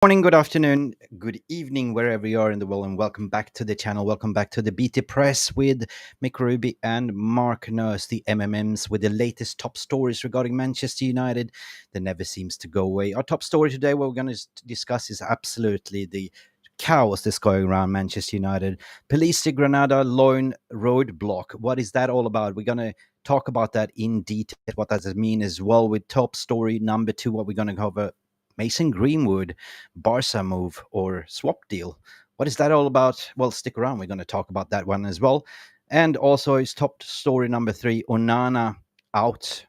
Morning, good afternoon, good evening, wherever you are in the world, and welcome back to the channel. Welcome back to the BT Press with Mick Ruby and Mark Nurse, the MMMs, with the latest top stories regarding Manchester United that never seems to go away. Our top story today, what we're going to discuss is absolutely the chaos that's going around Manchester United. PELISTRI Granada loan roadblock. What is that all about? We're going to talk about that in detail. What does it mean as well? With top story number two, what we're going to cover. Mason Greenwood, Barca move or swap deal. What is that all about? Well, stick around. We're going to talk about that one as well. And also, his top story number three, Onana out,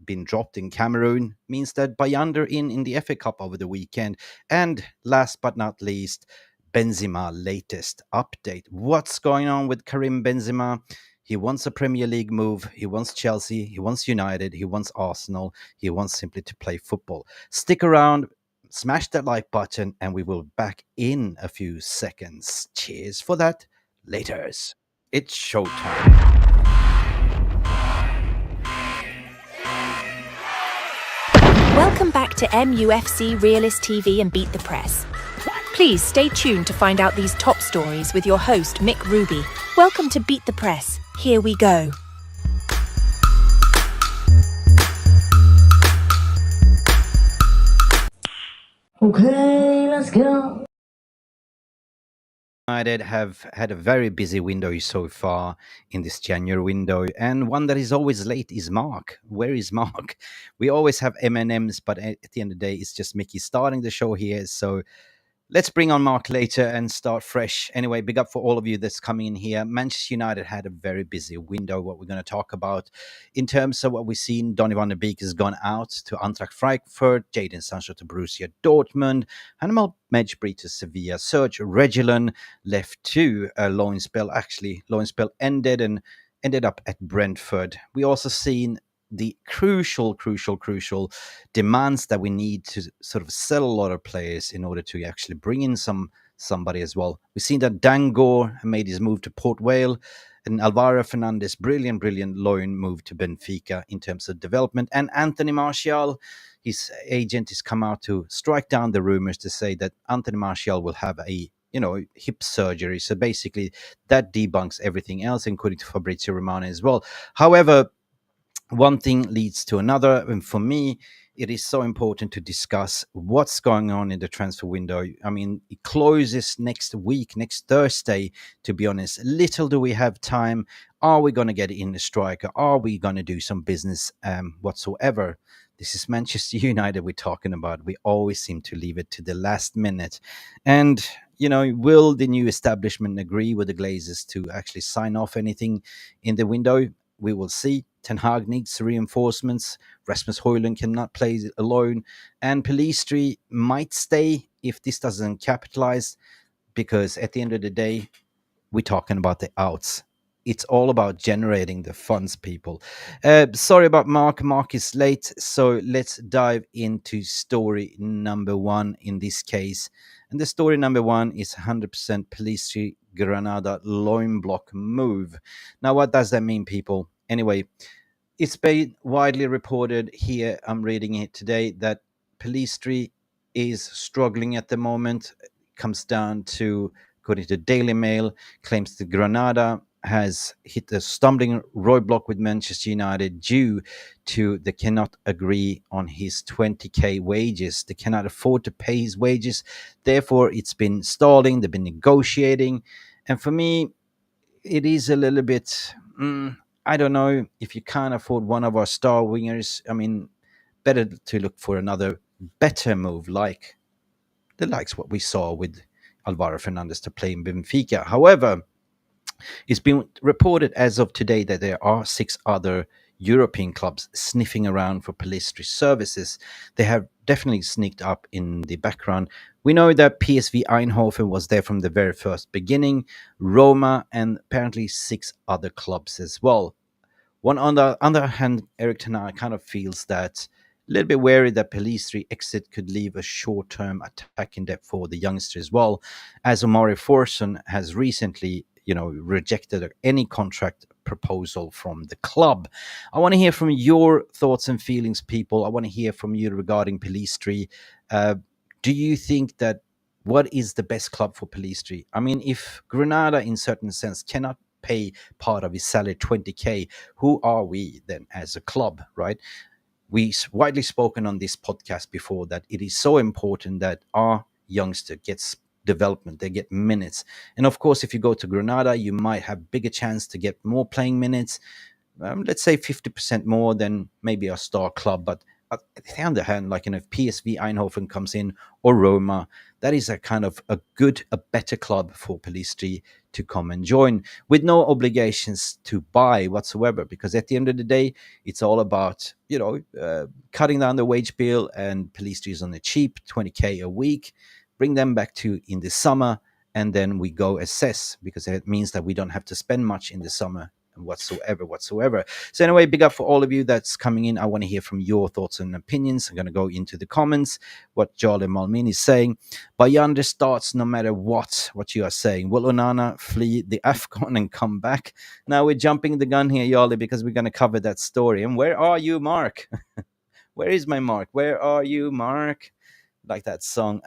been dropped in Cameroon, means that Bayandir in the FA Cup over the weekend. And last but not least, Benzema latest update. What's going on with Karim Benzema? He wants a Premier League move. He wants Chelsea. He wants United. He wants Arsenal. He wants simply to play football. Stick around, smash that like button, and we will be back in a few seconds. Cheers for that. Laters. It's showtime. Welcome back to Mufc Realist TV and Beat the Press. Please stay tuned to find out these top stories with your host, Mick Ruby. Welcome to Beat the Press. Here we go. Okay, let's go. United have had a very busy window so far in this January window, and one that is always late is Mark. Where is Mark? We always have M&Ms, but at the end of the day, it's just Mickey starting the show here. So let's bring on Mark later and start fresh. Anyway, big up for all of you that's coming in here. Manchester United had a very busy window, what we're going to talk about. In terms of what we've seen, Donny van der Beek has gone out to Eintracht Frankfurt, Jadon Sancho to Borussia Dortmund, Hannibal Mejbri to Sevilla, Serge Reguilon left to a loan spell. Actually, loan spell ended and ended up at Brentford. We also seen the crucial demands that we need to sort of sell a lot of players in order to actually bring in somebody as well. We've seen that Dangor made his move to Port Vale, and Alvaro Fernandez, brilliant loan move to Benfica in terms of development. And Antony Marial, his agent has come out to strike down the rumors to say that Antony Marial will have a hip surgery. So basically that debunks everything else, including to Fabrizio Romano as well. However, one thing leads to another, and for me, it is so important to discuss what's going on in the transfer window. I mean, it closes next week, next Thursday, to be honest. Little do we have time. Are we going to get in a striker? Are we going to do some business whatsoever? This is Manchester United we're talking about. We always seem to leave it to the last minute. And, will the new establishment agree with the Glazers to actually sign off anything in the window? We will see. Ten Hag needs reinforcements. Rasmus Højlund cannot play alone. And Pellistri might stay if this doesn't capitalize, because at the end of the day, we're talking about the outs. It's all about generating the funds, people. Sorry about Mark. Mark is late, so let's dive into story number one in this case. And the story number one is 100% Pellistri Granada loan block move. Now, what does that mean, people? Anyway, it's been widely reported here, I'm reading it today, that Pellistri is struggling at the moment. It comes down to, according to Daily Mail, claims that Granada has hit a stumbling roadblock with Manchester United due to they cannot agree on his 20k wages. They cannot afford to pay his wages. Therefore, it's been stalling. They've been negotiating. And for me, it is a little bit... I don't know, if you can't afford one of our star wingers, I mean, better to look for another better move, like the likes what we saw with Alvaro Fernandez to play in Benfica. However, it's been reported as of today that there are 6 other European clubs sniffing around for Pellistri services. They have definitely sneaked up in the background. We know that PSV Eindhoven was there from the very first beginning, Roma, and apparently 6 other clubs as well. One on the other hand, Erik ten Hag kind of feels that a little bit wary that Pellistri exit could leave a short-term attack in depth for the youngster as well, as Omari Forson has recently rejected any contract proposal from the club. I want to hear from your thoughts and feelings, people. I want to hear from you regarding Pellistri. do you think that what is the best club for Pellistri? I mean, if Granada, in certain sense, cannot pay part of his salary 20k, who are we then as a club, right? We widely spoken on this podcast before that it is so important that our youngster gets development, they get minutes. And of course, if you go to Granada, you might have bigger chance to get more playing minutes, let's say 50% more than maybe a star club. But on the other hand, like, if PSV Eindhoven comes in, or Roma, that is a kind of a better club for Pellistri to come and join, with no obligations to buy whatsoever. Because at the end of the day, it's all about, cutting down the wage bill, and Pellistri is on the cheap, 20k a week. Bring them back to in the summer, and then we go assess, because it means that we don't have to spend much in the summer whatsoever. So anyway, big up for all of you that's coming in. I want to hear from your thoughts and opinions. I'm going to go into the comments, what Charlie Malmin is saying. Bayindir starts no matter what you are saying. Will Onana flee the AFCON and come back? Now we're jumping the gun here, Charlie, because we're going to cover that story. And where are you, Mark? Where is my Mark? Where are you, Mark? Like that song.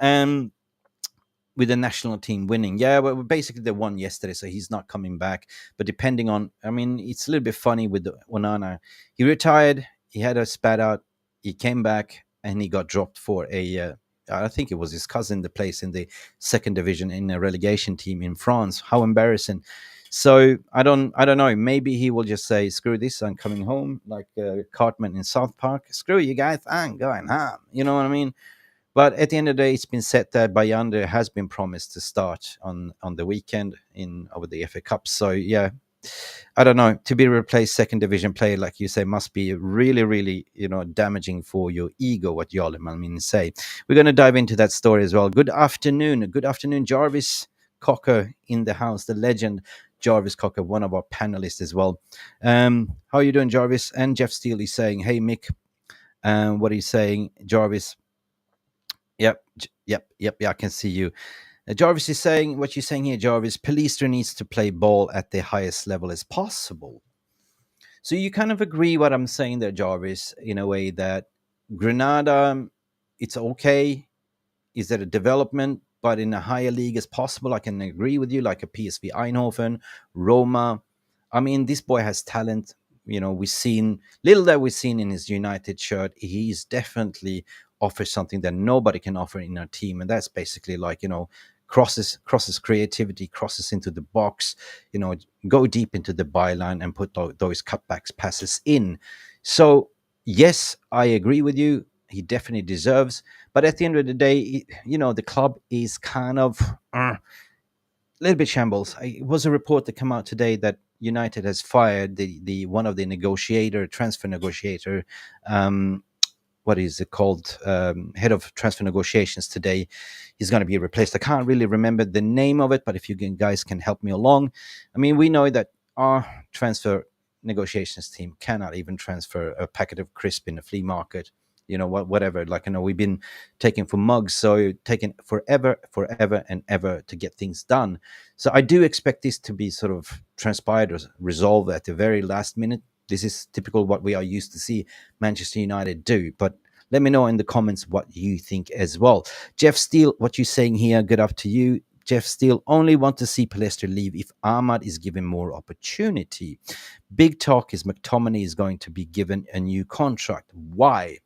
With the national team winning. Yeah, well, basically they won yesterday, so he's not coming back. But depending on, I mean, it's a little bit funny with Onana. He retired, he had a spat out, he came back, and he got dropped for I think it was his cousin that plays in the second division in a relegation team in France. How embarrassing. So I don't know. Maybe he will just say, screw this, I'm coming home, like Cartman in South Park. Screw you guys, I'm going home. You know what I mean? But at the end of the day, it's been said that Bayandir has been promised to start on the weekend over the FA Cup. So yeah, I don't know. To be replaced second division player, like you say, must be really, really, damaging for your ego. What Yalim, I mean, say. We're going to dive into that story as well. Good afternoon, Jarvis Cocker in the house, the legend Jarvis Cocker, one of our panelists as well. How are you doing, Jarvis? And Jeff Steele is saying, "Hey Mick, what are you saying, Jarvis?" Yep. I can see you. Jarvis is saying, what you're saying here, Jarvis, Pellistri needs to play ball at the highest level as possible. So you kind of agree what I'm saying there, Jarvis, in a way that Granada, it's okay. Is there a development, but in a higher league as possible? I can agree with you, like a PSV Eindhoven, Roma. I mean, this boy has talent. We've seen little that we've seen in his United shirt. He's definitely offers something that nobody can offer in our team, and that's basically like, crosses creativity, crosses into the box, go deep into the byline and put those cutbacks passes in. So yes, I agree with you. He definitely deserves, but at the end of the day, the club is kind of a little bit shambles. It was a report that came out today that United has fired the one of the transfer negotiator, what is it called, head of transfer negotiations today. He's going to be replaced. I can't really remember the name of it, but if you guys can help me along. I mean, we know that our transfer negotiations team cannot even transfer a packet of crisp in a flea market, whatever. Like, we've been taking for mugs, so taking forever and ever to get things done. So I do expect this to be sort of transpired or resolved at the very last minute. This is typical what we are used to see Manchester United do. But let me know in the comments what you think as well. Jeff Steele, what you're saying here, good up to you. Jeff Steele, only want to see Pellistri leave if Ahmad is given more opportunity. Big talk is McTominay is going to be given a new contract. Why?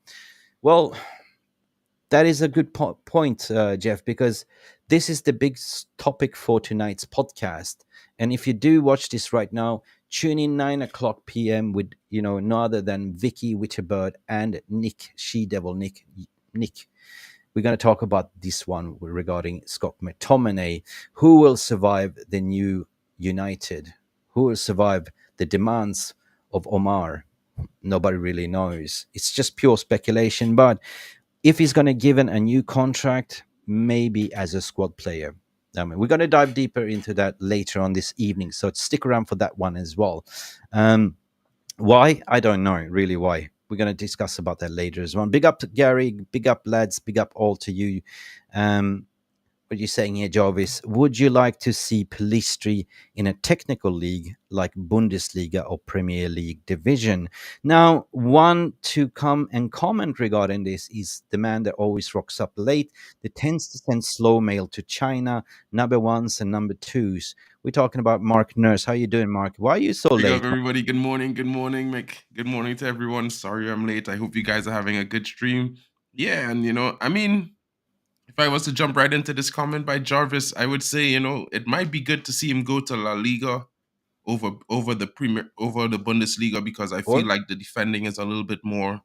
Well, that is a good point, Jeff, because this is the big topic for tonight's podcast. And if you do watch this right now, tune in 9:00 p.m. with, no other than Vicky Witterbird and Nick, She-Devil Nick. We're going to talk about this one regarding Scott McTominay. Who will survive the new United? Who will survive the demands of Omar? Nobody really knows. It's just pure speculation. But if he's going to give a new contract, maybe as a squad player. We're going to dive deeper into that later on this evening, so stick around for that one as well. Why? I don't know really why. We're going to discuss about that later as well. Big up to Gary, big up lads, big up all to you. what you're saying here, Jarvis. Would you like to see Pelistri in a technical league like Bundesliga or Premier League division? Now, one to come and comment regarding this is the man that always rocks up late, that tends to send slow mail to China, number ones and number twos. We're talking about Mark Nurse. How you doing, Mark? Why are you so Big up, late? everybody. Good morning. Good morning, Mick. Good morning to everyone. Sorry I'm late. I hope you guys are having a good stream. Yeah, and I mean, if I was to jump right into this comment by Jarvis, I would say, it might be good to see him go to La Liga over the Bundesliga, because I feel Or like the defending is a little bit more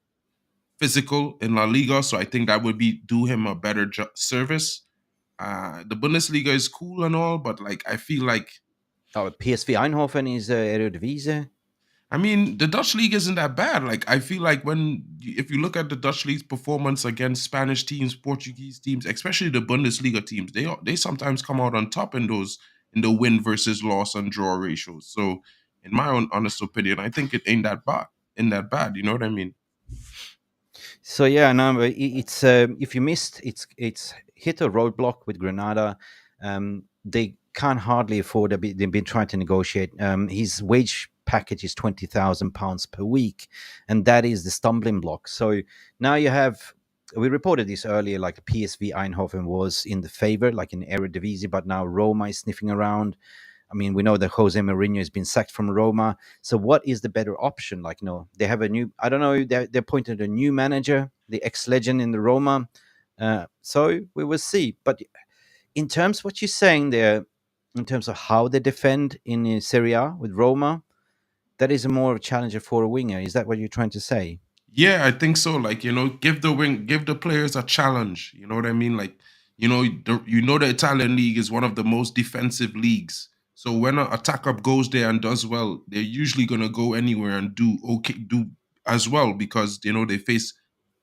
physical in La Liga. So I think that would be do him a better service. The Bundesliga is cool and all, but like I feel like PSV Eindhoven is Eredivisie. I mean, the Dutch league isn't that bad. Like, I feel like if you look at the Dutch league's performance against Spanish teams, Portuguese teams, especially the Bundesliga teams, they sometimes come out on top in the win versus loss and draw ratios. So, in my own honest opinion, I think it ain't that bad. You know what I mean? So yeah, no, but it's if you missed, it's hit a roadblock with Granada. They can't hardly afford. They've been trying to negotiate. His wage package is £20,000 per week, and that is the stumbling block. So now you have. We reported this earlier, like the PSV Eindhoven was in the favor, like in Eredivisie, but now Roma is sniffing around. I mean, we know that Jose Mourinho has been sacked from Roma. So, what is the better option? Like, they have a new. I don't know. They appointed a new manager, the ex-legend in the Roma. So we will see. But in terms of what you're saying there, in terms of how they defend in Serie A with Roma, that is a more of a challenger for a winger. Is that what you're trying to say? Yeah, I think so. Like, give the players a challenge. You know what I mean? Like, the Italian league is one of the most defensive leagues. So when an attacker goes there and does well, they're usually gonna go anywhere and do as well, because they face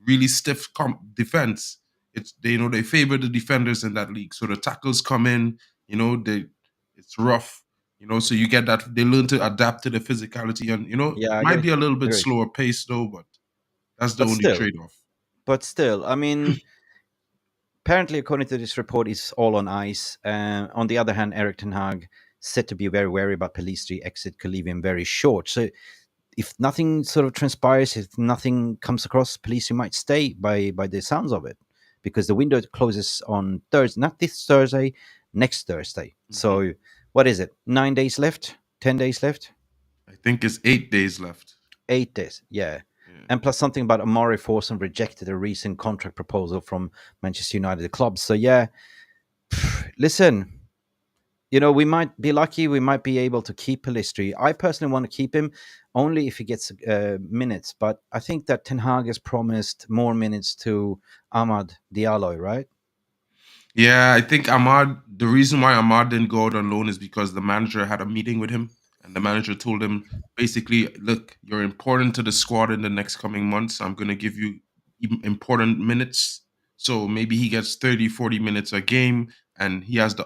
really stiff defense. They favor the defenders in that league. So the tackles come in, it's rough. So you get that they learn to adapt to the physicality, and Yeah, I might get be a little bit it. slower pace though, but that's the But only still, trade-off. I mean, apparently, according to this report, it's all on ice. On the other hand, Eric Ten Hag said to be very wary about Pelistri exit could leave him very short. So if nothing sort of transpires, if nothing comes across, Pelistri might stay by the sounds of it, because the window closes on Thursday, not this Thursday, next Thursday. So what is it? 9 days left? 10 days left? I think it's 8 days left. 8 days, yeah. Yeah. And plus something about Amari Forson rejected a recent contract proposal from Manchester United, the club. So yeah, listen, we might be lucky. We might be able to keep Pelistri. I personally want to keep him only if he gets minutes. But I think that Ten Hag has promised more minutes to Ahmad Diallo, right? Yeah, I think the reason why Ahmad didn't go out on loan is because the manager had a meeting with him, and the manager told him basically, look, you're important to the squad in the next coming months. I'm going to give you important minutes. So maybe he gets 30, 40 minutes a game, and he has the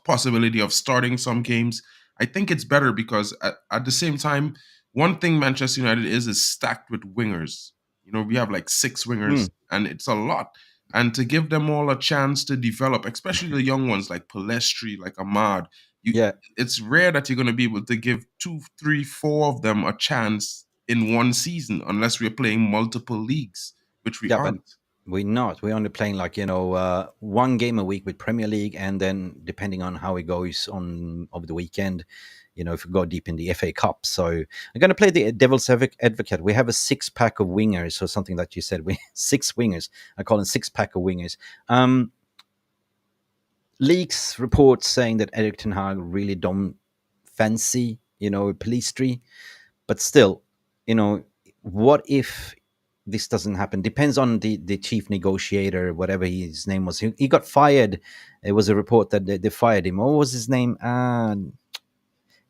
possibility of starting some games. I think it's better because at the same time, one thing Manchester United is stacked with wingers. We have like 6 wingers, and it's a lot. And to give them all a chance to develop, especially the young ones like Pellistri, like Ahmad, Yeah, it's rare that you're going to be able to give 2, 3, 4 of them a chance in one season, unless we're playing multiple leagues, which we yeah, but aren't. we're not. We're only playing like one game a week with Premier League, and then depending on how it goes on over the weekend, if we go deep in the FA Cup. So I'm going to play the devil's advocate. We have a 6-pack of wingers, or something that you said. We 6 wingers. I call them 6-pack of wingers. Leaks reports saying that Eric Ten Hag really don't fancy, Pelistri, but still, what if this doesn't happen? Depends on the chief negotiator, whatever his name was. He got fired. It was a report that they fired him. What was his name?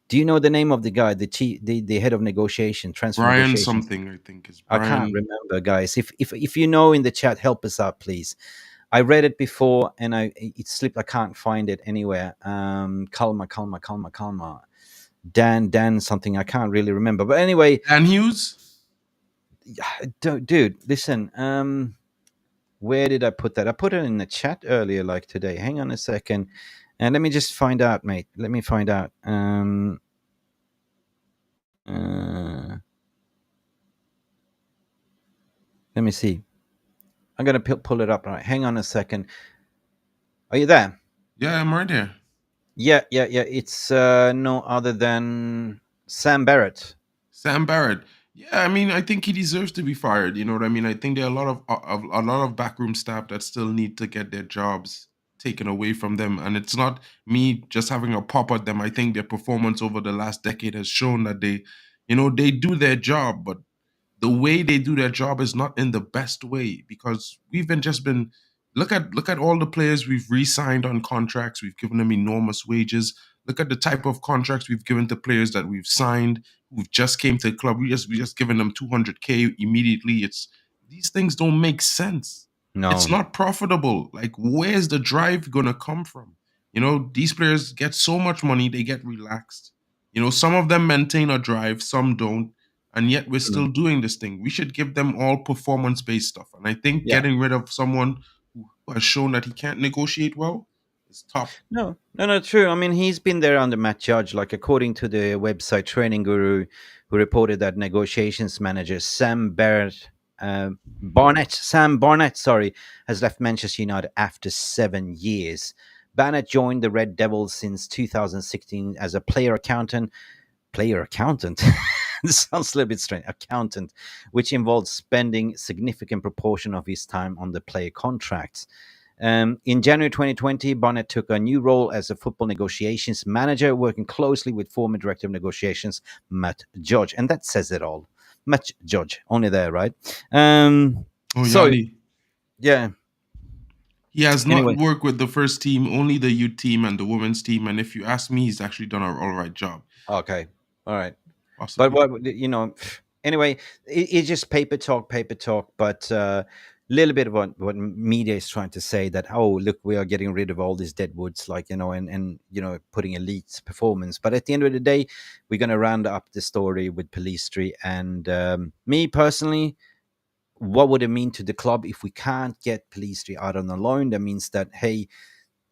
Do you know the name of the guy, the head of negotiation, transfer Brian negotiations? something, I think, is I can't Brian. remember, guys. If you know in the chat, help us out, please. I read it before and it slipped. I can't find it anywhere. Calma. Dan something. I can't really remember. But anyway, Dan Hughes? dude, listen. Where did I put that? I put it in the chat earlier, like today. Hang on a second, and let me just find out, mate. Let me find out. Uh, let me see. I'm gonna pull it up. Right, hang on a second. Are you there? Yeah, I'm right there. Yeah, yeah, yeah. It's no other than Sam Barrett. Sam Barrett. Yeah, I mean, I think he deserves to be fired. You know what I mean? I think there are a lot of backroom staff that still need to get their jobs taken away from them, and it's not me just having a pop at them. I think their performance over the last decade has shown that they do their job, but the way they do their job is not in the best way because we've been look at all the players we've re-signed on contracts. We've given them enormous wages. Look at the type of contracts we've given to players that we've signed who've just came to the club. We just given them 200K immediately. It's these things don't make sense. It's No, not profitable. Like, where's the drive gonna come from? These players get so much money, they get relaxed. Some of them maintain a drive, some don't, and yet we're mm, still doing this thing. We should give them all performance based stuff. And I think yeah. getting rid of someone who has shown that he can't negotiate well is top. No, no, no, true. I mean, he's been there under Matt Judge. Like, according to the website Training Guru, who reported that negotiations manager Sam Barnett, sorry, has left Manchester United after 7 years. Barnett joined the Red Devils since 2016 as a player accountant. Player accountant? This sounds a little bit strange. Accountant, which involves spending significant proportion of his time on the player contracts. In January 2020, Barnett took a new role as a football negotiations manager, working closely with former director of negotiations, Matt Judge. And that says it all. Matt Judge, only there, right? Oh, So, Yali. yeah. He has not Anyway, worked with the first team, only the youth team and the women's team. And if you ask me, he's actually done an all right job, okay. All right. But possibly. what, anyway, it's just paper talk, paper talk. But little bit of what media is trying to say, that, oh, look, we are getting rid of all these deadwoods, like, and putting elite performance. But at the end of the day, we're going to round up the story with Pellistri. And me personally, what would it mean to the club if we can't get Pellistri out on the loan? That means that, hey,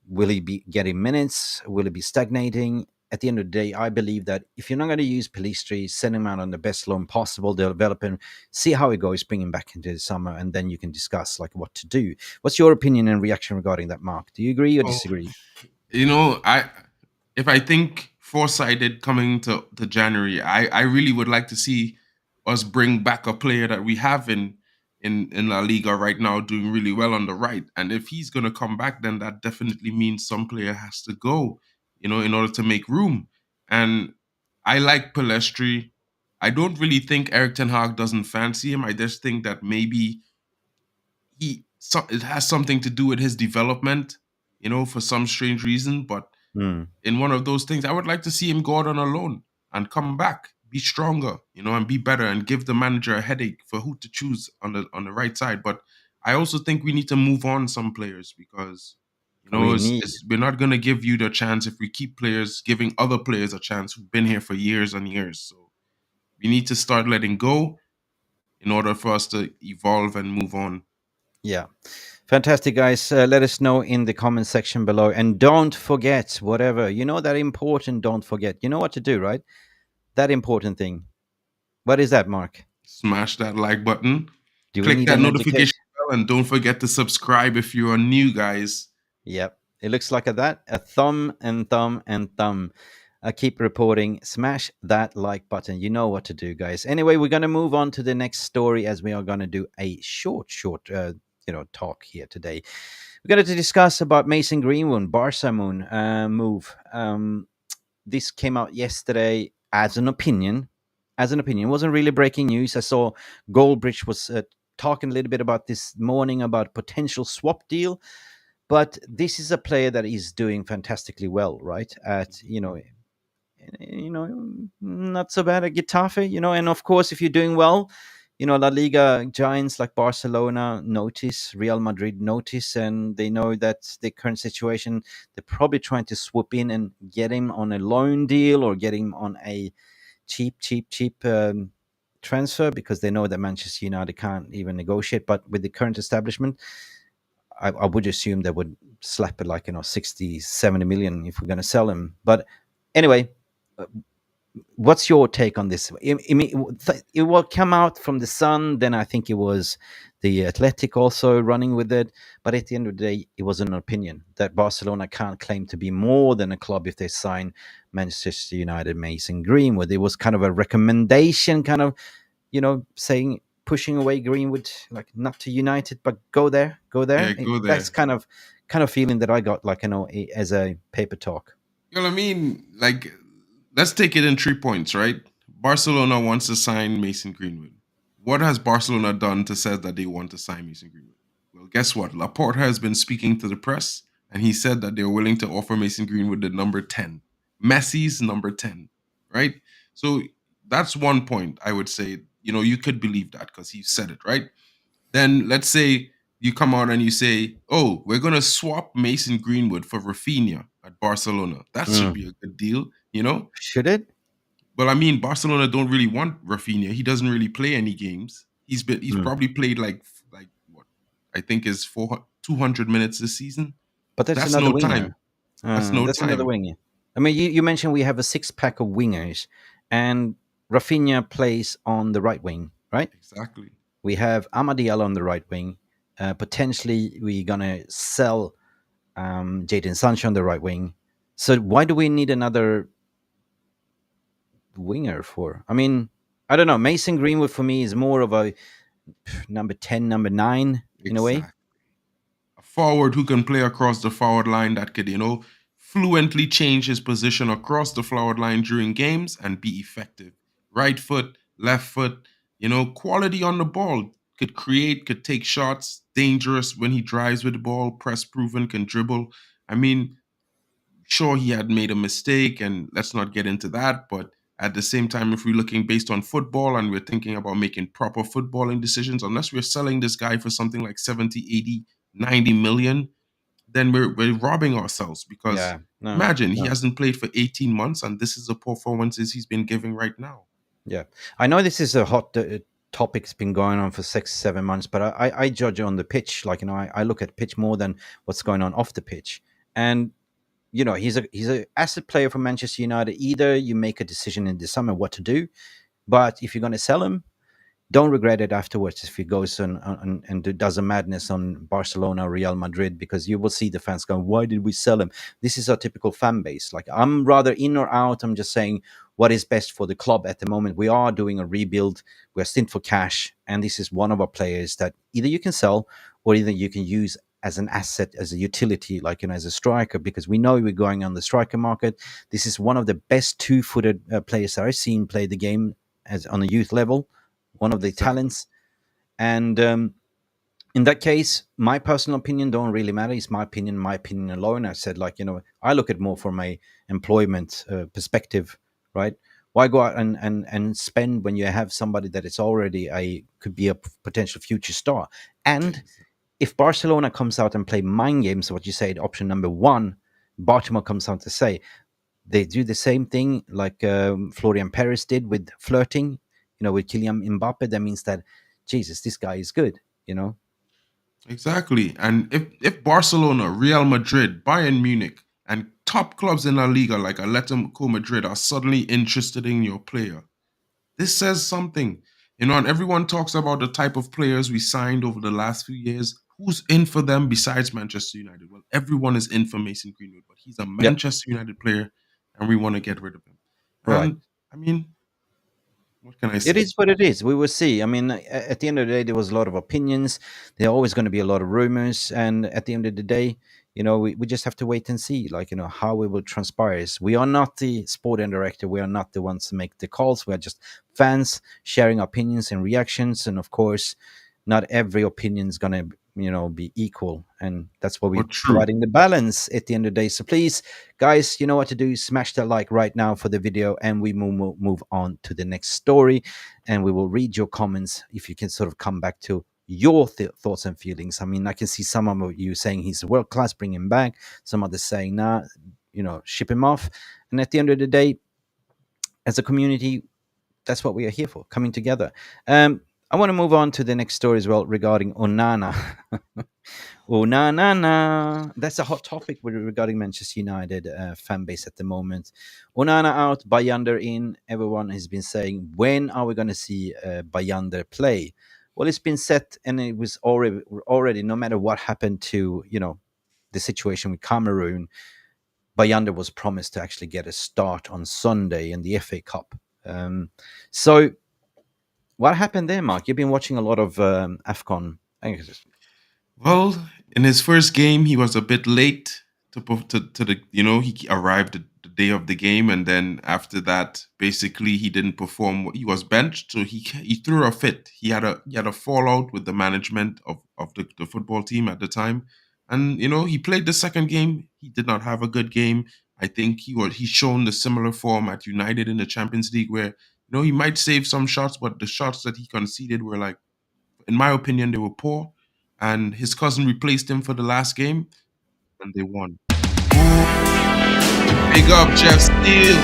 will he be getting minutes? Will he be stagnating? At the end of the day, I believe that if you're not going to use Pellistri, send him out on the best loan possible, develop him, see how it goes, bring him back into the summer, and then you can discuss like what to do. What's your opinion and reaction regarding that, Mark? Do you agree or Oh, disagree? I if I think foresighted coming to January, I really would like to see us bring back a player that we have in La Liga right now doing really well on the right. And if he's gonna come back, then that definitely means some player has to go, in order to make room. And I like Pellistri. I don't really think Eric Ten Hag doesn't fancy him. I just think that maybe it has something to do with his development, for some strange reason. But Hmm. in one of those things, I would like to see him go out on a loan and come back, be stronger, and be better, and give the manager a headache for who to choose on the right side. But I also think we need to move on some players because We need, we're not going to give you the chance if we keep players giving other players a chance who've been here for years and years. So we need to start letting go in order for us to evolve and move on. yeah. Fantastic, guys. Let us know in the comment section below. And don't forget, whatever, that important, don't forget. You know what to do, right? That important thing. What is that, Mark? Smash that like button, Do we click need that an notification education? bell, and don't forget to subscribe if you are new, guys. Yep. It looks like that. A thumb and thumb and thumb. I keep reporting. Smash that like button. You know what to do, guys. Anyway, we're going to move on to the next story, as we are going to do a short, talk here today. We're going to discuss about Mason Greenwood, Barca move. This came out yesterday as an opinion. It wasn't really breaking news. I saw Goldbridge was talking a little bit about this morning about potential swap deal, but this is a player that is doing fantastically well, right? At not so bad at Getafe, and of course, if you're doing well, La Liga giants like Barcelona notice, Real Madrid notice, and they know that the current situation, they're probably trying to swoop in and get him on a loan deal or get him on a cheap transfer, because they know that Manchester United can't even negotiate. But with the current establishment, I would assume they would slap it like 60, 70 million if we're going to sell him. But anyway, what's your take on this? I mean, it will come out from the Sun. Then I think it was the Athletic also running with it. But at the end of the day, it was an opinion that Barcelona can't claim to be more than a club if they sign Manchester United, Mason Greenwood. It was kind of a recommendation, kind of, saying pushing away Greenwood, like not to United, but go there, go Yeah, there. go That's there. kind of feeling that I got, like as a paper talk. You know what I mean? Like, let's take it in 3 points, right? Barcelona wants to sign Mason Greenwood. What has Barcelona done to say that they want to sign Mason Greenwood? Well, guess what? Laporta has been speaking to the press, and he said that they're willing to offer Mason Greenwood the number 10. Messi's number 10, right? So that's one point I would say, you could believe that because he said it, right? Then let's say you come out and you say, "Oh, we're gonna swap Mason Greenwood for Rafinha at Barcelona." That should be a good deal. Should it? Well, I mean, Barcelona don't really want Rafinha. He doesn't really play any games. He's Mm. probably played like what I think is 200 minutes this season. But that's That's another no time. winger. That's no That's another time. winger. I mean, you mentioned we have a six-pack of wingers, and Rafinha plays on the right wing, right? Exactly. We have Amadial on the right wing. Potentially, we're gonna sell Jadon Sancho on the right wing. So why do we need another winger for? I mean, I don't know. Mason Greenwood for me is more of a number 10, number 9 in a way. Exactly. A forward who can play across the forward line that could, fluently change his position across the forward line during games and be effective. Right foot, left foot, quality on the ball. Could create, could take shots, dangerous when he drives with the ball, press proven, can dribble. I mean, sure, he had made a mistake, and let's not get into that. But at the same time, if we're looking based on football and we're thinking about making proper footballing decisions, unless we're selling this guy for something like 70, 80, 90 million, then we're robbing ourselves because Yeah, no, imagine he no. hasn't played for 18 months and this is the performances he's been giving right now. Yeah, I know this is a hot topic. It's been going on for 6, 7 months, but I judge on the pitch. Like I look at pitch more than what's going on off the pitch. And he's a asset player for Manchester United. Either you make a decision in the summer what to do, but if you're going to sell him, don't regret it afterwards if he goes and does a madness on Barcelona, Real Madrid, because you will see the fans going, "Why did we sell him?" This is our typical fan base. Like, I'm rather in or out. I'm just saying what is best for the club at the moment. We are doing a rebuild. We're stint for cash, and this is one of our players that either you can sell or either you can use as an asset, as a utility, like as a striker, because we know we're going on the striker market. This is one of the best two-footed players that I've seen play the game as on a youth level, one of the Exactly. talents. And in that case, my personal opinion don't really matter. It's my opinion alone. I said, like, I look at more from a employment perspective, right? Why go out and spend when you have somebody that is already could be a potential future star? And if Barcelona comes out and play mind games, what you said, option number one, Baltimore comes out to say, they do the same thing like Florian Perez did with flirting, with Kylian Mbappe. That means that, Jesus, this guy is good, Exactly. And if Barcelona, Real Madrid, Bayern Munich, and top clubs in La Liga like Atletico Madrid are suddenly interested in your player, this says something. And everyone talks about the type of players we signed over the last few years. Who's in for them besides Manchester United? Well, everyone is in for Mason Greenwood, but he's a Yep. Manchester United player, and we want to get rid of him. Right. And I mean, what can I It say? is what it is. We will see. I mean, at the end of the day, there was a lot of opinions. There are always going to be a lot of rumors. And at the end of the day, we just have to wait and see, like, how it will transpire. We are not the sporting director. We are not the ones to make the calls. We are just fans sharing opinions and reactions. And of course, not every opinion is going to, be equal. And that's what we're Or true. providing the balance at the end of the day. So please, guys, you know what to do. Smash that like right now for the video, and we move on to the next story, and we will read your comments if you can sort of come back to your thoughts and feelings. I mean, I can see some of you saying he's world class, bring him back. Some others saying, nah, ship him off. And at the end of the day, as a community, that's what we are here for, coming together. I want to move on to the next story as well regarding Onana. Onana. That's a hot topic regarding Manchester United fan base at the moment. Onana out, Bayandir in. Everyone has been saying, when are we going to see Bayandir play? Well, it's been set, and it was already. No matter what happened to the situation with Cameroon, Bayandir was promised to actually get a start on Sunday in the FA Cup. So what happened there, Mark? You've been watching a lot of AFCON. I think Well, in his first game, he was a bit late to the he arrived the day of the game, and then after that, basically he didn't perform. He was benched, so he threw a fit. He had a fallout with the management of the football team at the time, and he played the second game. He did not have a good game. I think he's shown the similar form at United in the Champions League, where he might save some shots, but the shots that he conceded were like, in my opinion, they were poor. And his cousin replaced him for the last game, and they won. Big up, Jeff Steele.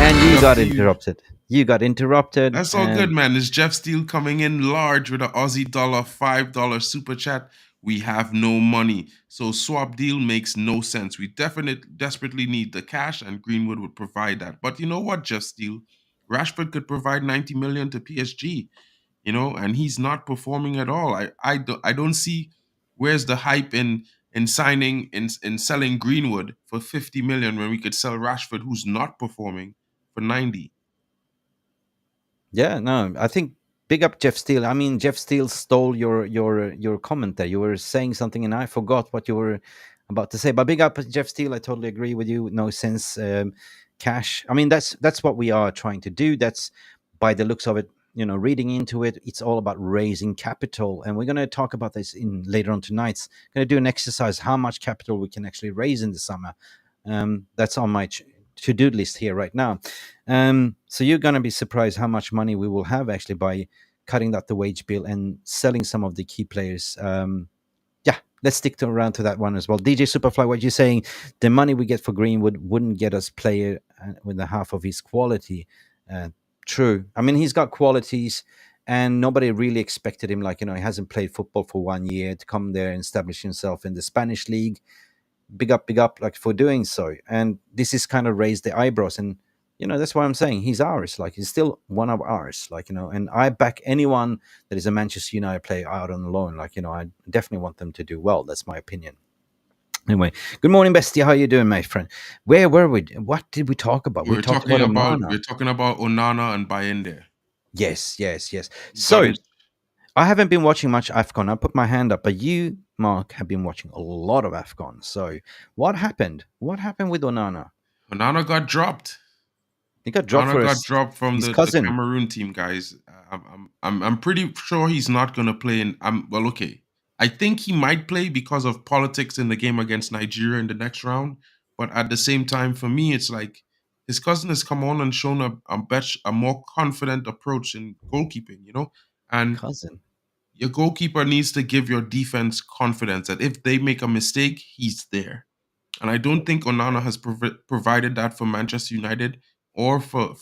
and Big you up got to you. interrupted. You got interrupted, That's all good, and man. It's Jeff Steele coming in large with an Aussie dollar $5 super chat. We have no money, so swap deal makes no sense. We definitely desperately need the cash, and Greenwood would provide that. But you know what, Jeff Steele? Rashford could provide 90 million to PSG. And he's not performing at all. I don't see where's the hype in signing in selling Greenwood for 50 million when we could sell Rashford, who's not performing, for 90. yeah, no, I think big up Jeff Steele. I mean, Jeff Steele stole your comment there. You were saying something, and I forgot what you were about to say. But big up Jeff Steele. I totally agree with you. No sense, cash. I mean, that's what we are trying to do. That's by the looks of it. Reading into it, it's all about raising capital, and we're going to talk about this in later on tonight. Going to do an exercise how much capital we can actually raise in the summer. That's on my to-do list here right now. So you're going to be surprised how much money we will have actually by cutting out the wage bill and selling some of the key players. Yeah, let's stick around to that one as well. DJ Superfly, what you're saying, the money we get for Greenwood wouldn't get us player with the half of his quality. Uh, True. I mean, he's got qualities, and nobody really expected him. Like, he hasn't played football for 1 year to come there and establish himself in the Spanish league. Big up, like for doing so. And this is kind of raised the eyebrows, and that's why I'm saying he's ours. Like, he's still one of ours. Like, and I back anyone that is a Manchester United player out on loan. Like, I definitely want them to do well. That's my opinion. Anyway, good morning, Bestie. How you doing, my friend? Where were we? What did we talk about? We We're talked talking about about Onana. we're talking about Onana and Bayindir. Yes, yes, yes. He got So his I haven't been watching much AFCON. I put my hand up, but you, Mark, have been watching a lot of AFCON. So what happened? What happened with Onana? Onana got dropped. He got dropped Onana for got dropped from his the cousin. Cameroon team, guys. I'm pretty sure he's not gonna play. Well, okay. I think he might play because of politics in the game against Nigeria in the next round. But at the same time, for me, it's like his cousin has come on and shown a more confident approach in goalkeeping. And Cousin. your goalkeeper needs to give your defense confidence that if they make a mistake, he's there. And I don't think Onana has provided that for Manchester United or for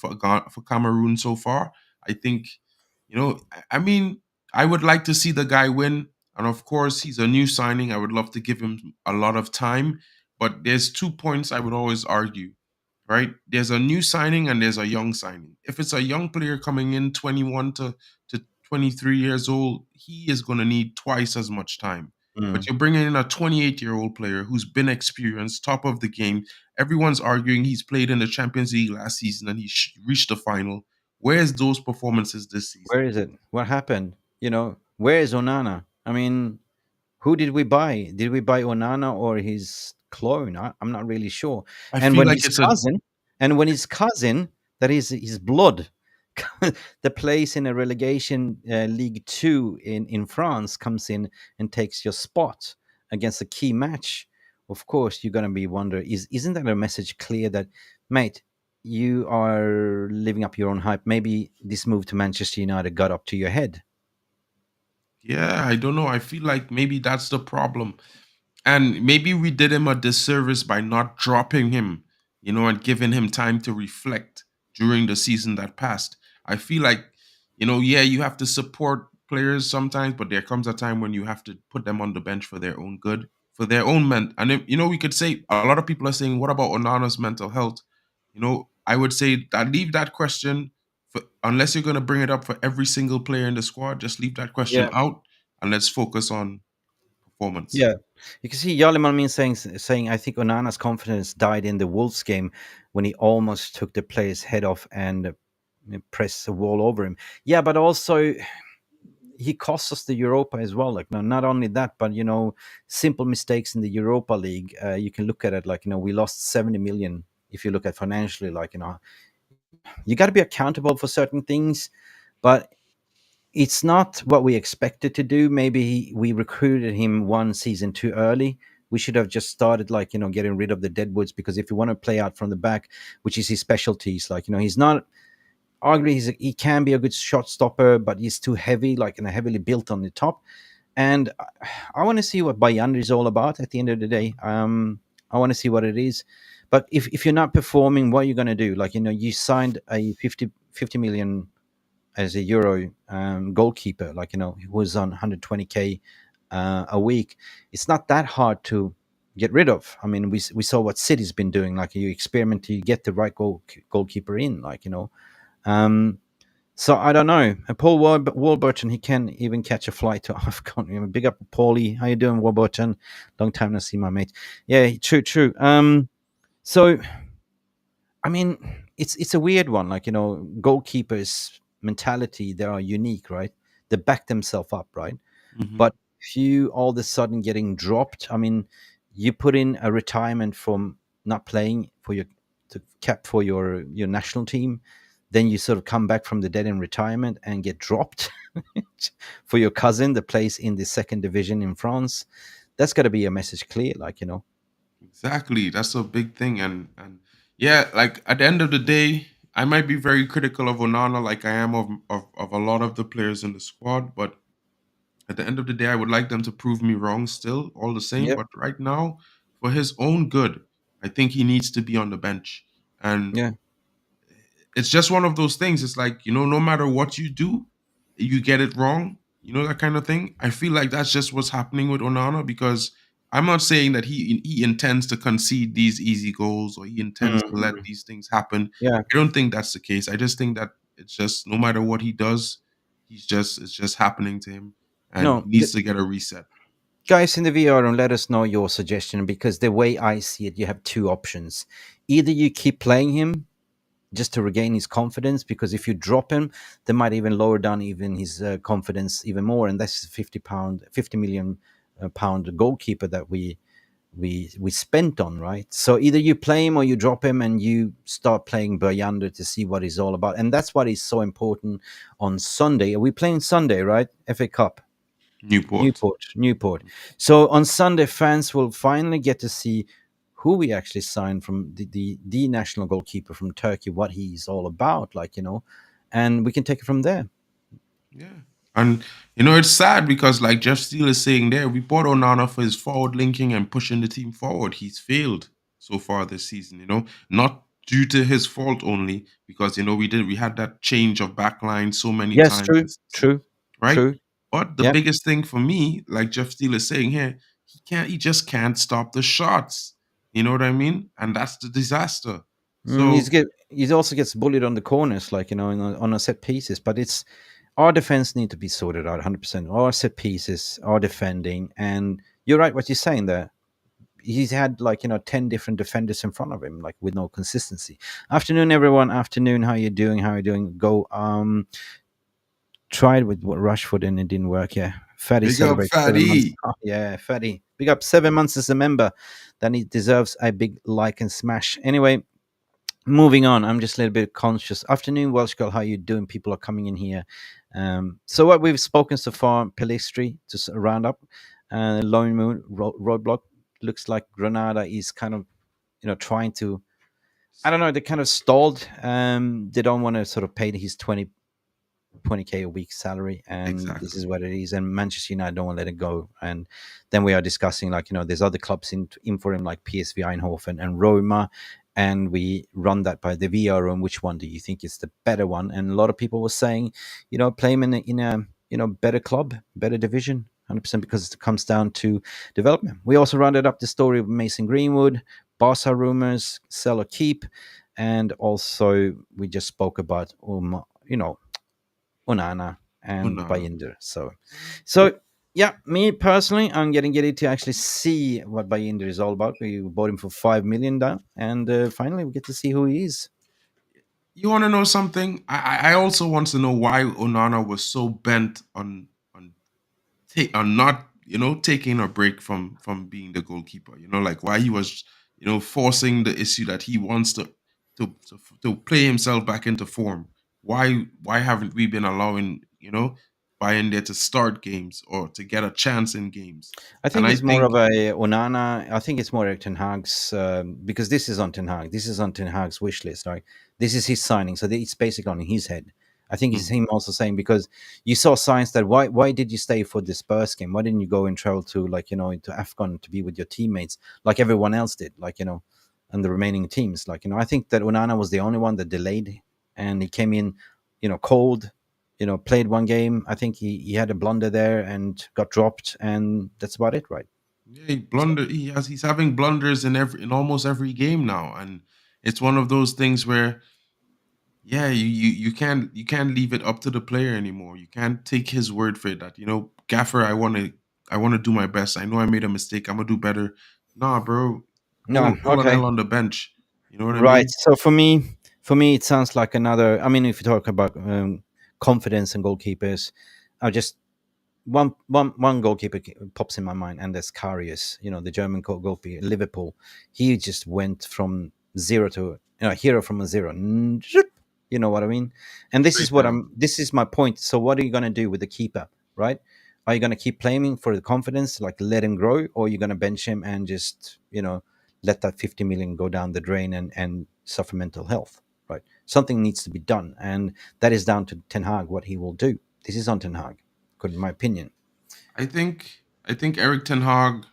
Cameroon so far. I think, I mean, I would like to see the guy win, and of course, he's a new signing. I would love to give him a lot of time, but there's 2 points I would always argue. Right? There's a new signing and there's a young signing. If it's a young player coming in 21 to 23 years old, he is going to need twice as much time. But Mm. you're bringing in a 28-year-old player who's been experienced, top of the game. Everyone's arguing he's played in the Champions League last season and he reached the final. Where's those performances this season? Where is it? What happened? Where is Onana? I mean, who did we buy? Did we buy Onana or his clone? I'm not really sure. I And feel when like his it's a cousin, and when his cousin, that is his blood, the plays in a relegation League Two in France comes in and takes your spot against a key match. Of course, you're gonna be wondering, isn't that a message clear that, mate, you are living up your own hype? Maybe this move to Manchester United got up to your head. yeah, I don't know. I feel like maybe that's the problem. And maybe we did him a disservice by not dropping him and giving him time to reflect during the season that passed. I feel like, yeah, you have to support players sometimes, but there comes a time when you have to put them on the bench for their own good, for their own and then, we could say a lot of people are saying, what about Onana's mental health? I would say that leave that question unless you're going to bring it up for every single player in the squad, just leave that question Yeah. out and let's focus on performance. Yeah, you can see Yali Malmin saying I think Onana's confidence died in the Wolves game when he almost took the player's head off and pressed the wall over him. Yeah, but also he cost us the Europa as well. Like, no, not only that, but simple mistakes in the Europa League. You can look at it like we lost 70 million. If you look at financially, like you got to be accountable for certain things, but it's not what we expected to do. Maybe we recruited him one season too early. We should have just started like getting rid of the deadwoods, because if you want to play out from the back, which is his specialties, like he's not arguably he can be a good shot stopper, but he's too heavy, like heavily built on the top. And I want to see what Bayindir is all about at the end of the day. I want to see what it is. But if you're not performing, what are you going to do? Like you signed a 50 million as a Euro goalkeeper, like who was on 120k a week. It's not that hard to get rid of. I mean, we saw what City's been doing. Like you experiment to get the right goalkeeper in. Like so I don't know. And Paul Warburton, he can even catch a flight to Afghan. Big up, Paulie. How you doing, Warburton? Long time no see, my mate. Yeah, true. So I mean, it's a weird one. Like goalkeepers' mentality, they are unique, right? They back themselves up, right? Hmm. But if you all of a sudden getting dropped, I mean, you put in a retirement from not playing for your to cap for your national team, then you sort of come back from the dead in retirement and get dropped for your cousin that plays in the second division in France. That's got to be a message clear, like Exactly. That's a big thing. And yeah, like at the end of the day, I might be very critical of Onana like I am of a lot of the players in the squad, but at the end of the day, I would like them to prove me wrong still, all the same. Yep. But right now, for his own good, I think he needs to be on the bench. And Yeah. it's just one of those things. It's like, no matter what you do, you get it wrong, that kind of thing. I feel like that's just what's happening with Onana, because I'm not saying that he intends to concede these easy goals or he intends to let Mhm. these things happen. Yeah. I don't think that's the case. I just think that it's just no matter what he does, it's just happening to him and he No, needs to get a reset. guys in the VR room, let us know your suggestion, because the way I see it, you have two options. Either you keep playing him just to regain his confidence, because if you drop him, they might even lower down even his confidence even more, and that's 50 million pound goalkeeper that we spent on, right? So either you play him or you drop him and you start playing Bayandir to see what he's all about, and that's what is so important on Sunday. Are we playing Sunday, right? FA Cup. Newport. Newport. So on Sunday, fans will finally get to see who we actually signed from the national goalkeeper from Turkey, what he's all about, like and we can take it from there. Yeah. And it's sad because like Jeff Steele is saying there, we bought Onana for his forward linking and pushing the team forward. He's failed so far this season, not due to his fault only, because we had that change of backline so many Yes, times true, this season, true, right? true. But the Yep. biggest thing for me, like Jeff Steele is saying here, he just can't stop the shots. You know what I mean? And that's the disaster. So He also gets bullied on the corners, like on a set pieces. But it's our defense need to be sorted out 100%. Our set pieces, our defending, and you're right what you're saying there. He's had like 10 different defenders in front of him, like with no consistency. Afternoon, everyone. Afternoon. How you doing? How you doing? Go. Tried with what Rashford and it didn't work. Yeah. Fatty big up celebrates 7 months. Fatty. Oh, yeah, Fatty. Big up 7 months as a member. Then he deserves a big like and smash. Anyway, moving on. I'm just a little bit conscious. Afternoon, Welsh girl. How you doing? People are coming in here. So what we've spoken so far, Pellistri, to round up. Lone Moon roadblock. Looks like Granada is kind of trying to, I don't know, they kind of stalled. They don't want to sort of pay his 20k a week salary, and this Exactly. is what it is. And Manchester United don't want to let it go. And then we are discussing like there's other clubs in for him, like PSV Eindhoven and Roma, and we run that by the VR room. Which one do you think is the better one? And a lot of people were saying, play him in a better club, better division, 100%, because it comes down to development. We also rounded up the story of Mason Greenwood, Barca rumors, sell or keep, and also we just spoke about Onana and Onana. Bayindir. So yeah, me personally, I'm getting ready to actually see what Bayindir is all about. We bought him for 5 million down, and finally we get to see who he is. You want to know something? I also want to know why Onana was so bent on not taking a break from being the goalkeeper. Like why he was forcing the issue that he wants to play himself back into form. Why haven't we been allowing Bayern to start games or to get a chance in games? I And think I it's more think of a Onana. I think it's more Ten Hag's because this is on Ten Hag. This is on Ten Hag's wish list, right? This is his signing, so it's basically on his head. I think it's mm, him also saying because you saw signs that why did you stay for the Spurs game? Why didn't you go and travel to into Afghan to be with your teammates like everyone else did, and the remaining teams, I think that Onana was the only one that delayed, and he came in, cold, played one game. I think he had a blunder there and got dropped, and that's about it, right? yeah, he So blunder. He's having blunders in almost every game now, and it's one of those things where yeah, you can't leave it up to the player anymore. You can't take his word for it that, Gaffer, I wanna do my best. I know I made a mistake. I'm gonna do better. Nah, bro. no, Pull an okay, L on the bench. You know what I right. mean? So for me, it sounds like another. I mean, if you talk about confidence and goalkeepers, I just one goalkeeper pops in my mind, and that's Karius. The German goalkeeper, Liverpool. He just went from zero to hero from a zero. You know what I mean? And this is Straight what down. I'm. This is my point. So what are you gonna do with the keeper, right? Are you gonna keep playing him for the confidence, like let him grow, or are you gonna bench him and just let that 50 million go down the drain and suffer mental health, right? Something needs to be done, and that is down to Ten Hag what he will do. This is on Ten Hag, in my opinion. I think Eric Ten Hag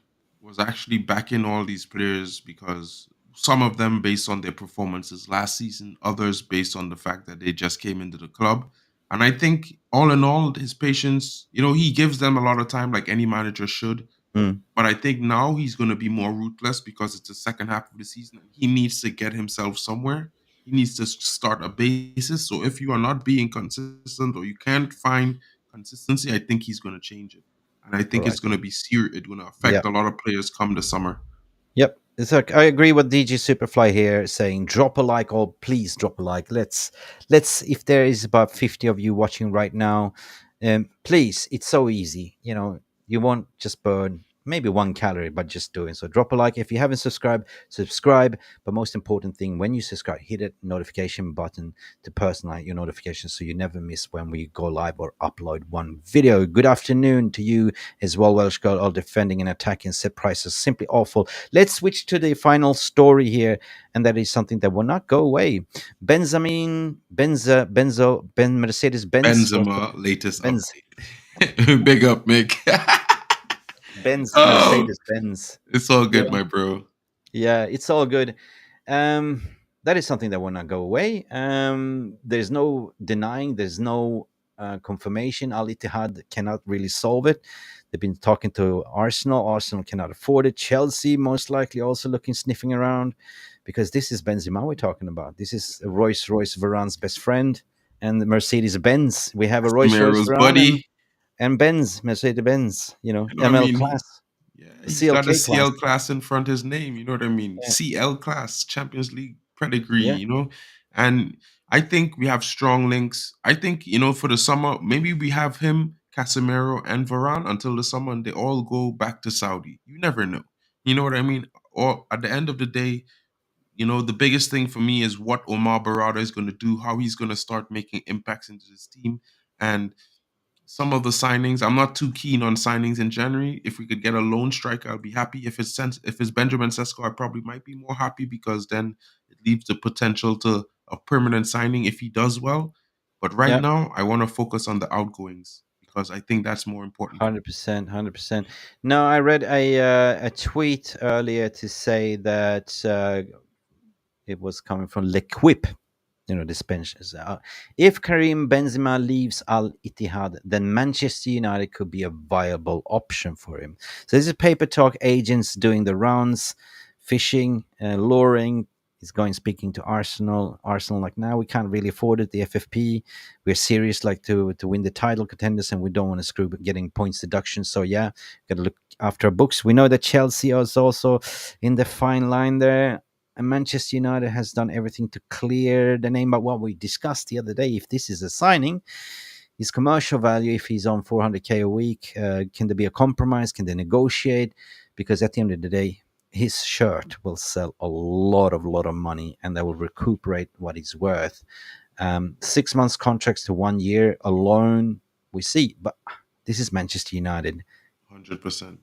was actually backing all these players because some of them based on their performances last season, others based on the fact that they just came into the club. And I think all in all, his patience, he gives them a lot of time like any manager should. Mm, But I think now he's going to be more ruthless because it's the second half of the season and he needs to get himself somewhere. He needs to start a basis. So if you are not being consistent or you can't find consistency, I think he's going to change it. And I think right. it's going to be serious. It's going to Yeah. affect a lot of players come the summer. Yep. It's like I agree with DG Superfly here saying drop a like or please drop a like. Let's if there is about 50 of you watching right now, please, it's so easy. You won't just burn maybe 1 calorie, but just doing so. Drop a like if you haven't subscribed, subscribe. But most important thing, when you subscribe, hit that notification button to personalize your notifications so you never miss when we go live or upload one video. Good afternoon to you as well, Welsh girl, all defending and attacking set prices simply awful. Let's switch to the final story here, and that is something that will not go away. Ben Mercedes Benz, Benzema, latest Benz, update. Big up, Mick. Benz Oh, Mercedes Benz. it's all Yeah, good, my bro. yeah, it's all good. Um, that is something that will not go away. There's no denying. There's no confirmation. Al Ittihad cannot really solve it. They've been talking to Arsenal. Arsenal cannot afford it. Chelsea most likely also looking sniffing around because this is Benzema we're talking about. This is Royce Varane's best friend and the Mercedes Benz. We have a Royce Casimero's Varane buddy. and Benz Mercedes Benz. You know what I ML mean? class, Yeah, the he's got a CLK class. CL class in front of his name. You know what I mean? Yeah, CL class, Champions League pedigree. yeah, And I think we have strong links. I think for the summer, maybe we have him, Casemiro, and Varane until the summer, and they all go back to Saudi. You never know. You know what I mean? Or at the end of the day, the biggest thing for me is what Omar Barada is going to do, how he's going to start making impacts into his team, and some of the signings. I'm not too keen on signings in January. If we could get a lone striker, I'd be happy. If it's Benjamin Sesko, I probably might be more happy because then it leaves the potential to a permanent signing if he does well. But right yeah. now, I want to focus on the outgoings because I think that's more important for me. 100%, 100%. No, I read a tweet earlier to say that It was coming from L'Equipe, this bench. If Karim Benzema leaves Al Ittihad, then Manchester United could be a viable option for him. So this is paper talk, agents doing the rounds, fishing, luring. He's going speaking to Arsenal. Arsenal, like, now we can't really afford it. The FFP, we're serious, like to win the title contenders, and we don't want to screw getting points deduction. So yeah, got to look after our books. We know that Chelsea is also in the fine line there. And Manchester United has done everything to clear the name. But what we discussed the other day, if this is a signing, his commercial value, if he's on 400k a week, can there be a compromise? Can they negotiate? Because at the end of the day, his shirt will sell a lot of money, and they will recuperate what it's worth. 6 months contracts to 1 year alone, we see. But this is Manchester United. 100%.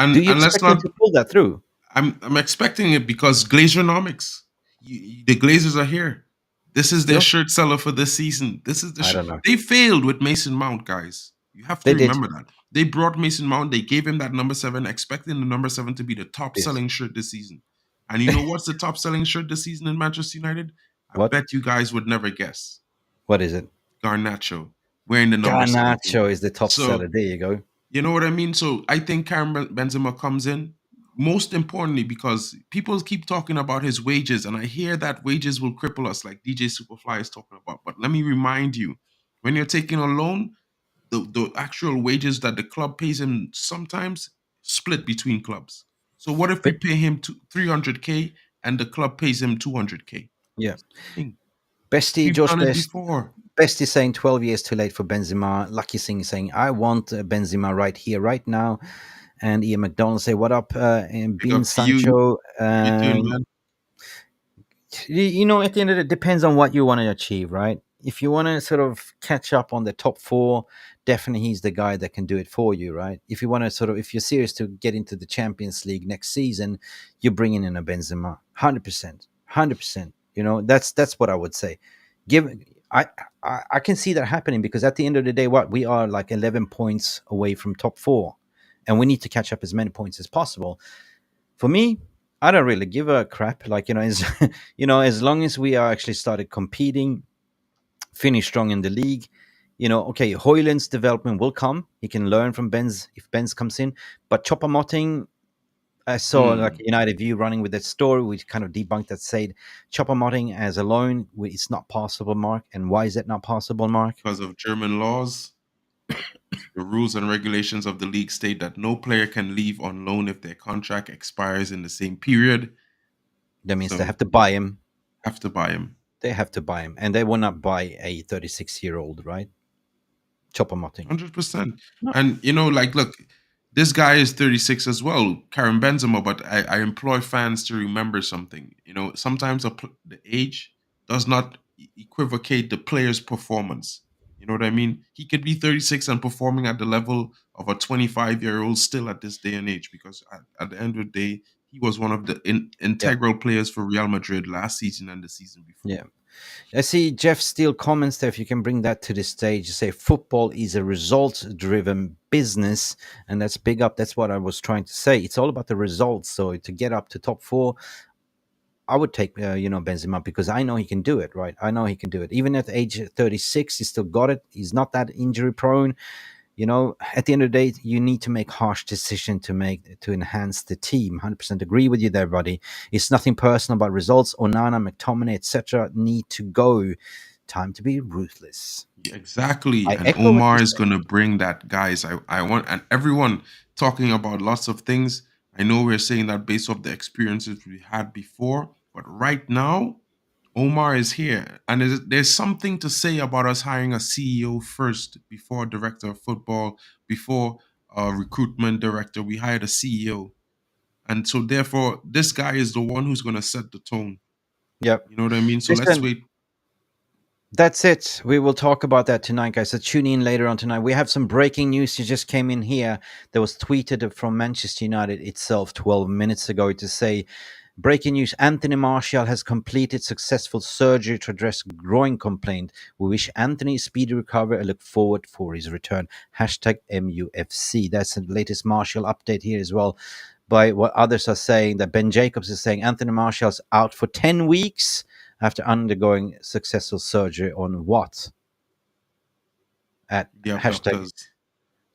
Do you And let's expect them not. to pull that through? I'm expecting it because Glazernomics. The Glazers are here. This is their Still? shirt seller for this season. This is the I don't know. They failed with Mason Mount, guys. You have to They did. remember that. They brought Mason Mount. They gave him that number 7, expecting the number 7 to be the top Yes. selling shirt this season. And you know what's the top selling shirt this season in Manchester United? I What? bet you guys would never guess. What is it? Garnacho wearing the number 17. Garnacho is the top So, seller. There you go. you know what I mean? So I think Karim Benzema comes in, most importantly, because people keep talking about his wages, and I hear that wages will cripple us, like DJ Superfly is talking about. But let me remind you, when you're taking a loan, the actual wages that the club pays him sometimes split between clubs. So what if we But pay him 300k and the club pays him 200k? yeah, Thing. Bestie We've Josh done it Best. before. Best is saying 12 years too late for Benzema. Lucky Singh is saying, I want Benzema right here, right now. And Ian McDonald say, what up? And Big Bean up to you. Sancho. How you doing, man? At the end of it, depends on what you want to achieve, right? If you want to sort of catch up on the top 4, definitely he's the guy that can do it for you, right? If you want to if you're serious to get into the Champions League next season, you're bringing in a Benzema, 100%, 100%. That's what I would say. I can see that happening, because at the end of the day, we are like 11 points away from top 4, and we need to catch up as many points as possible. For me, I don't really give a crap. Like, as long as we are actually started competing, finish strong in the league. Okay, Hoyland's development will come. He can learn from Benz if Benz comes in. But Choupo-Moting, I saw like a United View running with that story, which kind of debunked that, said Choupo-Moting as a loan, it's not possible, Mark. And why is that not possible, Mark? Because of German laws. The rules and regulations of the league state that no player can leave on loan if their contract expires in the same period. That means So they have to buy him. Have to buy him. They have to buy him. And they will not buy a 36-year-old, right? Choupo-Moting. 100%. No. And, look, this guy is 36 as well, Karim Benzema, but I implore fans to remember something. Sometimes the age does not equivocate the player's performance. You know what I mean? He could be 36 and performing at the level of a 25-year-old still at this day and age, because at the end of the day, he was one of the integral players for Real Madrid last season and the season before. Yeah. I see Jeff Steele comments there. If you can bring that to the stage, say football is a results-driven business, and that's big up. That's what I was trying to say. It's all about the results. So to get up to top 4, I would take Benzema, because I know he can do it, right? I know he can do it. Even at age 36, he still got it. He's not that injury prone. At the end of the day, you need to make harsh decision to enhance the team. 100% agree with you there, buddy. It's nothing personal about results. Onana, McTominay, etc. need to go. Time to be ruthless. Exactly. I And echo what Omar you is said. going to bring that, guys. I want, and everyone talking about lots of things. I know we're saying that based off the experiences we had before, but right now, Omar is here. And there's something to say about us hiring a CEO first before director of football, before a recruitment director. We hired a CEO. And so therefore, this guy is the one who's going to set the tone. Yep. You know what I mean? So let's Listen, wait. that's it. We will talk about that tonight, guys. So tune in later on tonight. We have some breaking news that just came in here that was tweeted from Manchester United itself 12 minutes ago to say, breaking news, Antony Martial has completed successful surgery to address groin complaint. We wish Antony a speedy recovery and look forward for his return. #MUFC. That's the latest Martial update here as well. by what others are saying, that Ben Jacobs is saying Anthony Martial's out for 10 weeks after undergoing successful surgery on what? At Yeah, hashtag, doctors.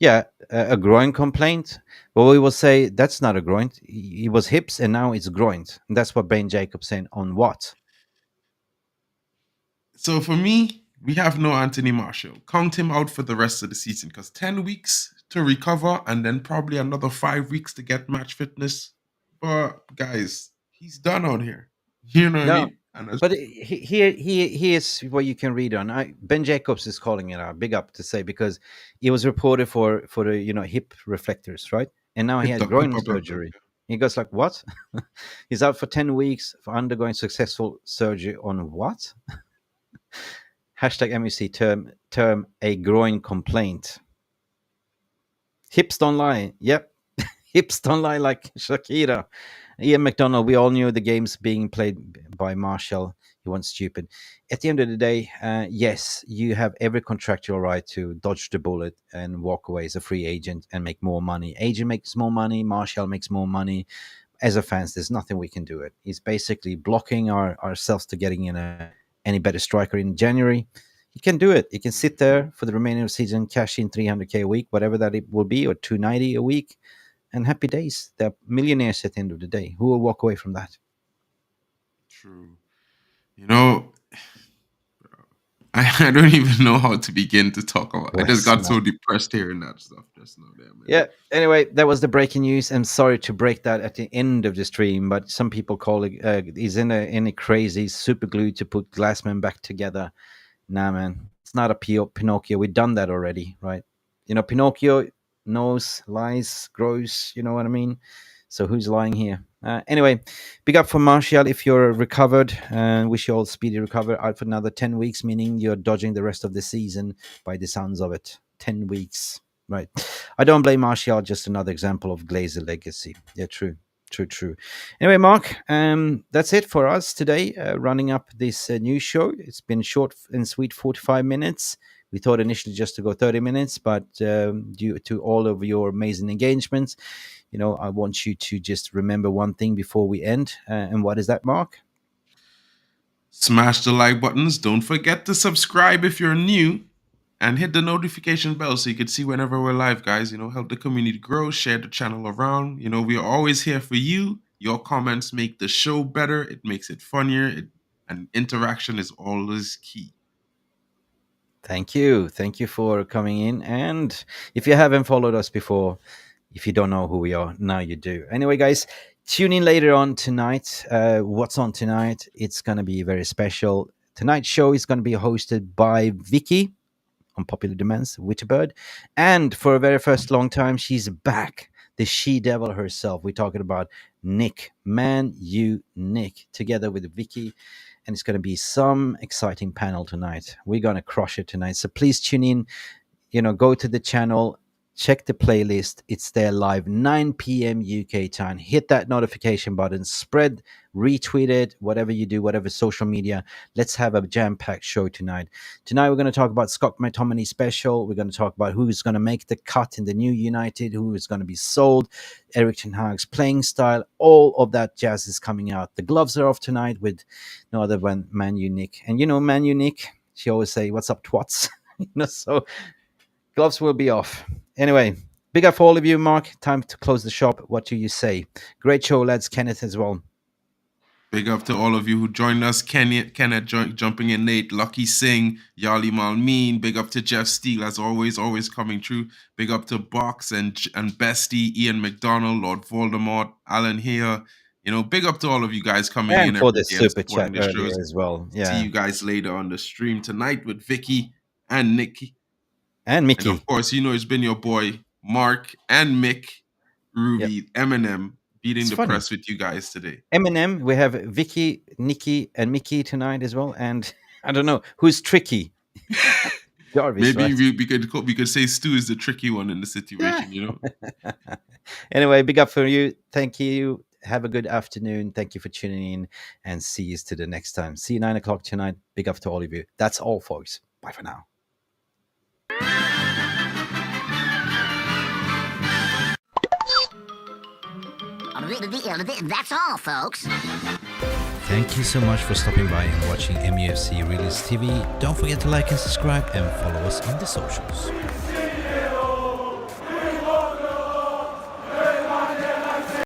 yeah, a groin complaint. Well, we will say that's not a groin. It was hips and now it's groin. And that's what Ben Jacobs saying on what? So for me, we have no Anthony Martial. Count him out for the rest of the season because 10 weeks to recover and then probably another 5 weeks to get match fitness. But guys, he's done out here. You know what I No, mean? And that's but here's what you can read on. Ben Jacobs is calling it out. Big up to say, because it was reported for the hip reflectors, right? And now he hip, had hip groin up, up, up. surgery. He goes like, what? He's out for 10 weeks for undergoing successful surgery on what? Hashtag MUC term a groin complaint. Hips don't lie. Yep. Hips don't lie like Shakira. Ian McDonald, we all knew the game's being played by Marshall. He wasn't stupid. At the end of the day, yes, you have every contractual right to dodge the bullet and walk away as a free agent and make more money. Agent makes more money. Marshall makes more money. As a fans, there's nothing we can do it. It's basically blocking ourselves to getting in any better striker in January. You can do it. You can sit there for the remaining of the season, cash in 300K a week, whatever that it will be, or 290 a week, and happy days. They're millionaires at the end of the day. Who will walk away from that? True. You know, I don't even know how to begin to talk about. I just Let's got not. so depressed hearing that stuff just now, there, man. Yeah. Anyway, that was the breaking news. I'm sorry to break that at the end of the stream, but some people call it is in a crazy super glue to put Glassman back together. Nah, man, it's not a Pinocchio. We've done that already, right? Pinocchio knows, lies, grows. You know what I mean? So who's lying here? Anyway, big up for Martial if you're recovered. Wish you all speedy recovery. Out for another 10 weeks, meaning you're dodging the rest of the season by the sounds of it. 10 weeks. Right. I don't blame Martial, just another example of Glazer legacy. Yeah, true. True. Anyway, Mark, that's it for us today. Running up this news show. It's been short and sweet, 45 minutes. We thought initially just to go 30 minutes, but due to all of your amazing engagements, I want you to just remember one thing before we end. And what is that, Mark? Smash the like buttons. Don't forget to subscribe if you're new. And hit the notification bell so you can see whenever we're live, guys. Help the community grow, share the channel around. We are always here for you. Your comments make the show better. It makes it funnier. And interaction is always key. Thank you. Thank you for coming in. And if you haven't followed us before, if you don't know who we are, now you do. Anyway, guys, tune in later on tonight. What's on tonight? It's going to be very special. Tonight's show is going to be hosted by Vicky on Popular Demands, Witterbird. And for a very first long time, she's back. The she-devil herself. We're talking about Nick. Man, Nick. Together with Vicky. And it's going to be some exciting panel tonight. We're going to crush it tonight. So please tune in. Go to the channel. Check the playlist. It's there live, 9 p.m. UK time. Hit that notification button. Spread, retweet it, whatever you do, whatever social media. Let's have a jam-packed show tonight. Tonight, we're going to talk about Scott McTominay special. We're going to talk about who's going to make the cut in the new United, who is going to be sold, Erik ten Hag's playing style. All of that jazz is coming out. The gloves are off tonight with no other than Man U Nick. And Man U Nick, she always say, "What's up, twats?" So gloves will be off. Anyway, big up for all of you, Mark. Time to close the shop. What do you say? Great show, lads. Kenneth as well. Big up to all of you who joined us. Kenneth jumping in late. Lucky Singh, Yali Malmeen. Big up to Jeff Steele, as always coming through. Big up to Box and Bestie, Ian McDonald, Lord Voldemort, Alan here. Big up to all of you guys coming And in for every the day and super supporting chat the earlier shows. as well. Yeah. See you guys later on the stream tonight with Vicky and Nikki. And Mickey. And of course, it's been your boy, Mark and Mick, Ruby, Eminem, beating the press with you guys today. Eminem, we have Vicky, Nikki, and Mickey tonight as well. And I don't know, who's tricky? Jarvis, Maybe right? we could say Stu is the tricky one in the situation, Anyway, big up for you. Thank you. Have a good afternoon. Thank you for tuning in, and see you to the next time. See you 9 o'clock tonight. Big up to all of you. That's all, folks. Bye for now. That's all, folks. Thank you so much for stopping by and watching MUFC Realist TV. Don't forget to like and subscribe and follow us on the socials.